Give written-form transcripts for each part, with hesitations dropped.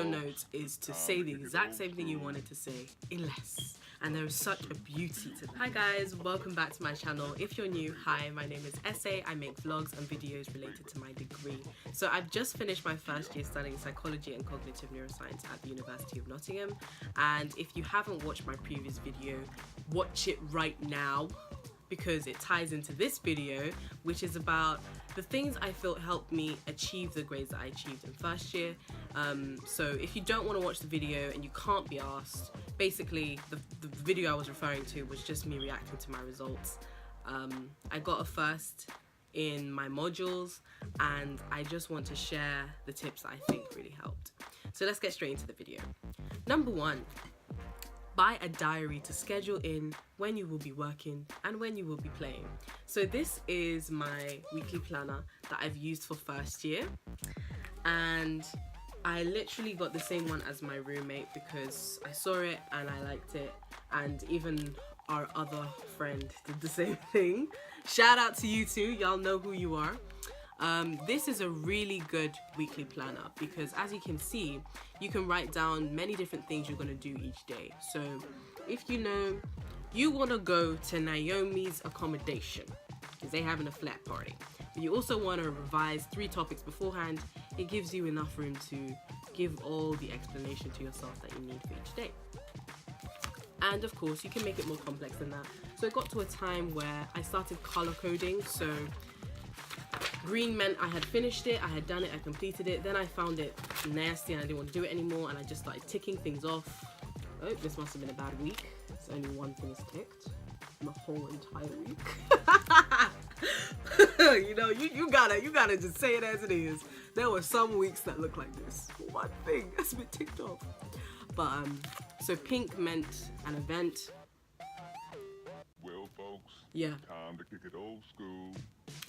your notes is to say the exact same thing you wanted to say in less. And there is such a beauty to that. Hi guys, welcome back to my channel. If you're new, hi, my name is Essay. I make vlogs and videos related to my degree. So I've just finished my first year studying psychology and cognitive neuroscience at the University of Nottingham. And if you haven't watched my previous video, watch it right now, because it ties into this video, which is about the things I felt helped me achieve the grades that I achieved in first year. So if you don't want to watch the video and you can't be asked, basically the video I was referring to was just me reacting to my results. I got a first in my modules, and I just want to share the tips that I think really helped. So let's get straight into the video. Number 1. Buy a diary to schedule in when you will be working and when you will be playing. So this is my weekly planner that I've used for first year, and I literally got the same one as my roommate because I saw it and I liked it, and even our other friend did the same thing. Shout out to you too, y'all know who you are. This is a really good weekly planner because, as you can see, you can write down many different things you're going to do each day. So if you know you want to go to Naomi's accommodation because they're having a flat party, but you also want to revise 3 topics beforehand, it gives you enough room to give all the explanation to yourself that you need for each day. And of course, you can make it more complex than that. So it got to a time where I started color coding. So green meant I had finished it, I had done it, I completed it. Then I found it nasty and I didn't want to do it anymore, and I just started ticking things off. Oh, this must have been a bad week. So only one thing is ticked the whole entire week. You know, you gotta just say it as it is. There were some weeks that looked like this. One thing that's been ticked off. But so pink meant an event. Well, folks, yeah. Time to kick it old school.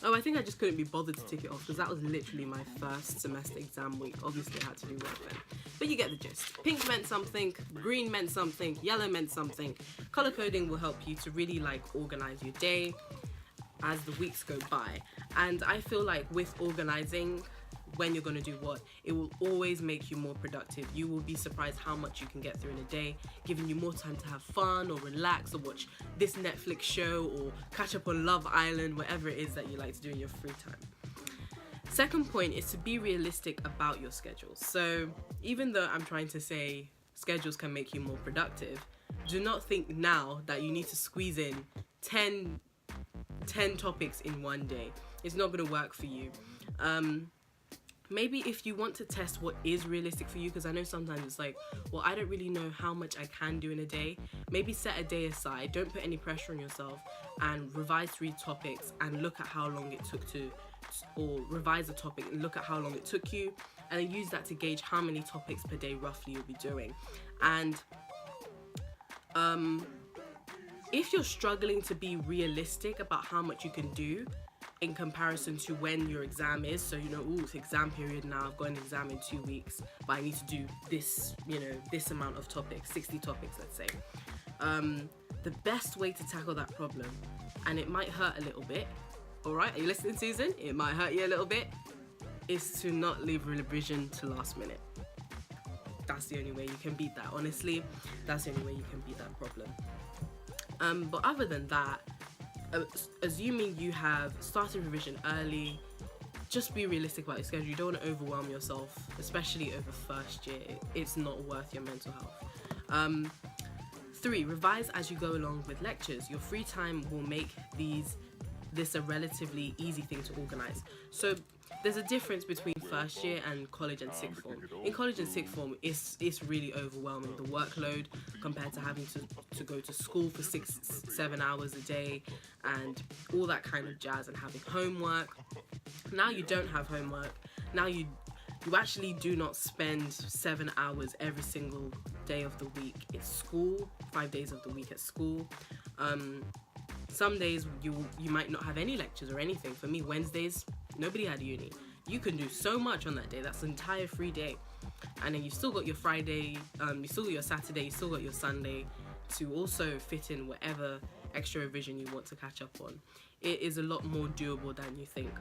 Oh, I think I just couldn't be bothered to tick it off because that was literally my first semester exam week. Obviously, I had to do work then. But you get the gist. Pink meant something, green meant something, yellow meant something. Color coding will help you to really organize your day as the weeks go by. And I feel like with organizing when you're going to do what, it will always make you more productive. You will be surprised how much you can get through in a day, giving you more time to have fun or relax or watch this Netflix show or catch up on Love Island, whatever it is that you like to do in your free time. Second point is to be realistic about your schedule. So even though I'm trying to say schedules can make you more productive, do not think now that you need to squeeze in 10 topics in one day. It's not going to work for you. Maybe if you want to test what is realistic for you, because I know sometimes it's like, well, I don't really know how much I can do in a day. Maybe set a day aside, don't put any pressure on yourself, and revise 3 topics and look at how long it took to, or revise a topic and look at how long it took you, and then use that to gauge how many topics per day roughly you'll be doing. And if you're struggling to be realistic about how much you can do in comparison to when your exam is, so it's exam period now, I've got an exam in 2 weeks, but I need to do this, this amount of topics, 60 topics, let's say. The best way to tackle that problem, and it might hurt a little bit, all right, are you listening, Susan? It might hurt you a little bit, is to not leave revision to last minute. That's the only way you can beat that, honestly. That's the only way you can beat that problem. But other than that, assuming you have started revision early, just be realistic about your schedule. You don't want to overwhelm yourself, especially over first year. It's not worth your mental health. 3, revise as you go along with lectures. Your free time will make this a relatively easy thing to organize. So there's a difference between first year and college and sixth form. In college and sixth form, it's really overwhelming, the workload compared to having to go to school for 6-7 hours a day and all that kind of jazz, and having homework. Now you don't have homework. Now you actually do not spend 7 hours every single day of the week. It's school, 5 days of the week at school. Some days you might not have any lectures or anything. For me, Wednesdays, nobody had uni. You can do so much on that day. That's an entire free day. And then you still got your Friday, you still got your Saturday, you still got your Sunday to also fit in whatever extra revision you want to catch up on. It is a lot more doable than you think.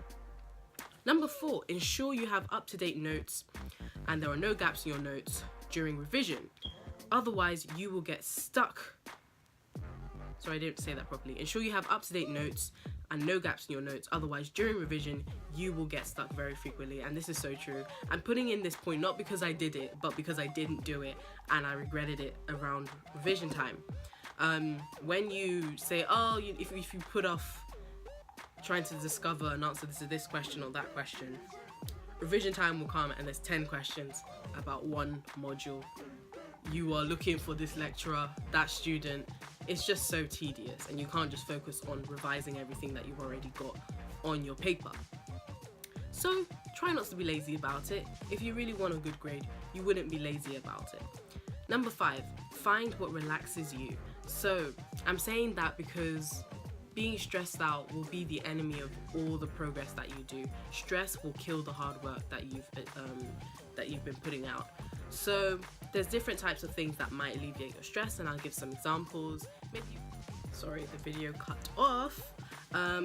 Number 4, ensure you have up-to-date notes and there are no gaps in your notes during revision. Otherwise, you will get stuck. Sorry, I didn't say that properly. Ensure you have up-to-date notes and no gaps in your notes. Otherwise, during revision, you will get stuck very frequently. And this is so true. I'm putting in this point not because I did it, but because I didn't do it and I regretted it around revision time. When you say, oh, if you put off trying to discover an answer to this question or that question, revision time will come and there's 10 questions about one module. You are looking for this lecturer, that student. It's just so tedious and you can't just focus on revising everything that you've already got on your paper. So try not to be lazy about it. If you really want a good grade, you wouldn't be lazy about it. Number 5, find what relaxes you. So I'm saying that because being stressed out will be the enemy of all the progress that you do. Stress will kill the hard work that you've been putting out. So there's different types of things that might alleviate your stress, and I'll give some examples. Sorry, the video cut off.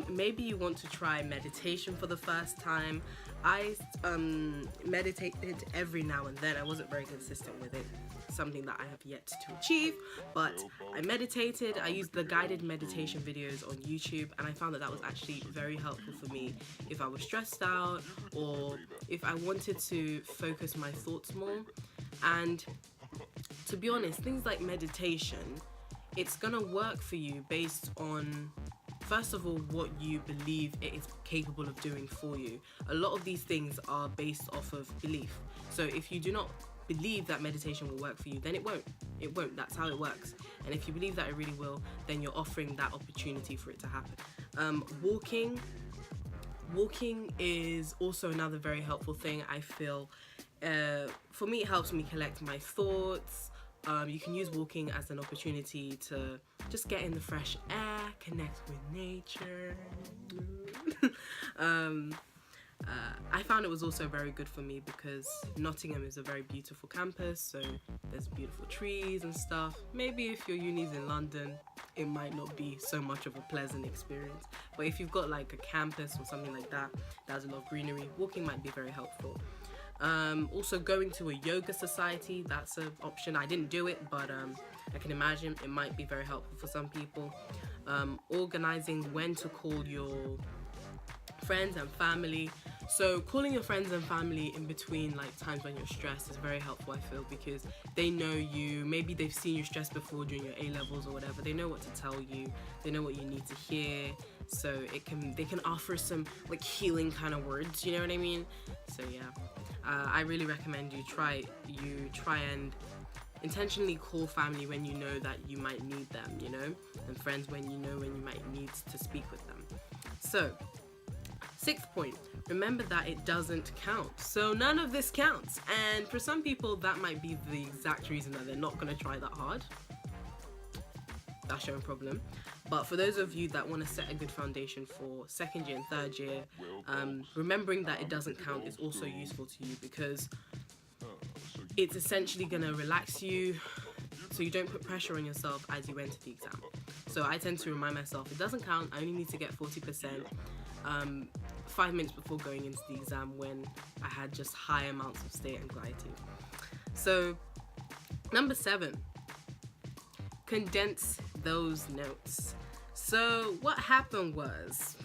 Maybe you want to try meditation for the first time. I meditated every now and then. I wasn't very consistent with it. Something that I have yet to achieve, but I meditated. I used the guided meditation videos on YouTube, and I found that was actually very helpful for me if I was stressed out or if I wanted to focus my thoughts more. And to be honest, things like meditation, it's gonna work for you based on, first of all, what you believe it is capable of doing for you. A lot of these things are based off of belief. So if you do not believe that meditation will work for you, then it won't. That's how it works. And if you believe that it really will, then you're offering that opportunity for it to happen. Walking is also another very helpful thing, I feel. For me, it helps me collect my thoughts. You can use walking as an opportunity to just get in the fresh air, connect with nature. I found it was also very good for me because Nottingham is a very beautiful campus, so there's beautiful trees and stuff. Maybe if your uni's in London, it might not be so much of a pleasant experience. But if you've got like a campus or something like that, that has a lot of greenery, walking might be very helpful. Also going to a yoga society, that's an option. I didn't do it, but I can imagine it might be very helpful for some people. Organizing when to call your friends and family. So calling your friends and family in between like times when you're stressed is very helpful, I feel, because they know you. Maybe they've seen you stressed before during your A-levels or whatever. They know what to tell you. They know what you need to hear. So they can offer some like healing kind of words, you know what I mean? So yeah, I really recommend you try and intentionally call family when you know that you might need them, you know, and friends when you know when you might need to speak with them. So 6th point, remember that it doesn't count. So none of this counts. And for some people, that might be the exact reason that they're not going to try that hard. That's your own problem. But for those of you that want to set a good foundation for 2nd year and 3rd year, remembering that it doesn't count is also useful to you because it's essentially going to relax you so you don't put pressure on yourself as you enter the exam. So I tend to remind myself, it doesn't count, I only need to get 40%. 5 minutes before going into the exam when I had just high amounts of state anxiety. So number 7, condense those notes. So what happened was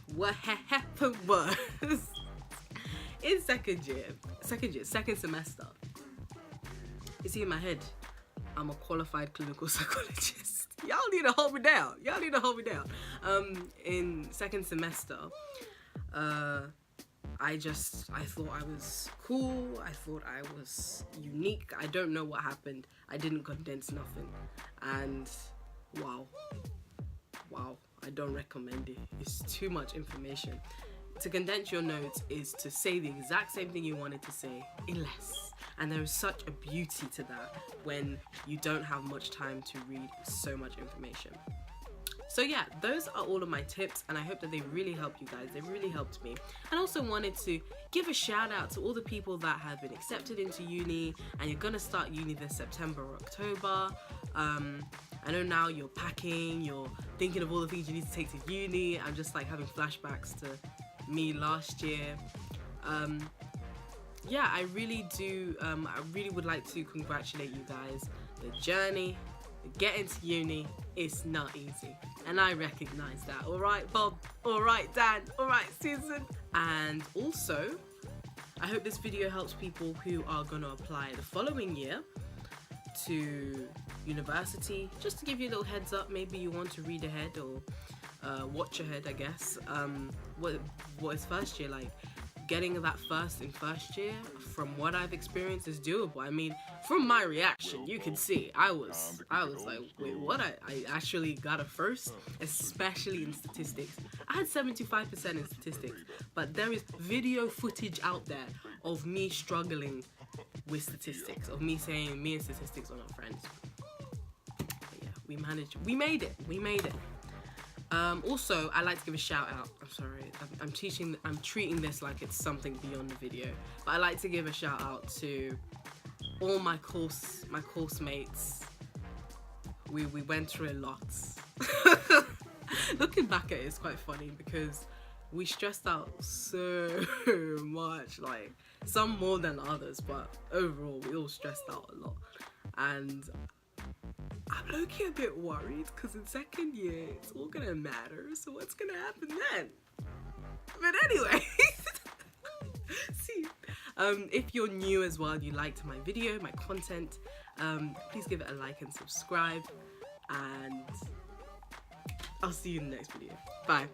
in second semester, you see, in my head, I'm a qualified clinical psychologist. Y'all need to hold me down. In 2nd semester, I thought I was cool. I thought I was unique. I don't know what happened. I didn't condense nothing. And wow, I don't recommend it. It's too much information. To condense your notes is to say the exact same thing you wanted to say in less. And there is such a beauty to that when you don't have much time to read so much information. So yeah, those are all of my tips, and I hope that they really help you guys. They really helped me. And I also wanted to give a shout out to all the people that have been accepted into uni and you're gonna start uni this September or October. I know now you're packing, you're thinking of all the things you need to take to uni. I'm just like having flashbacks to me last year. Yeah, I really do. I really would like to congratulate you guys. The journey, getting to uni, it's not easy, and I recognize that. All right, Bob. All right, Dan. All right, Susan. And also, I hope this video helps people who are going to apply the following year to university. Just to give you a little heads up, maybe you want to read ahead or watch ahead, I guess. What is first year like? Getting that first year, from what I've experienced, is doable. I mean, from my reaction, you can see I was like, wait, what? I actually got a first, especially in statistics. I had 75% in statistics, but there is video footage out there of me struggling with statistics, of me saying me and statistics are not friends. But yeah, we managed. We made it. Also, I'd like to give a shout out. I'm sorry, I'm treating this like it's something beyond the video, but I'd like to give a shout out to all my course mates. We went through a lot. Looking back at it, it's quite funny because we stressed out so much, like some more than others, but overall we all stressed out a lot. And I'm low-key a bit worried because in second year it's all gonna matter, so what's gonna happen then? But anyway, see, if you're new as well, you liked my video, my content, please give it a like and subscribe, and I'll see you in the next video. Bye.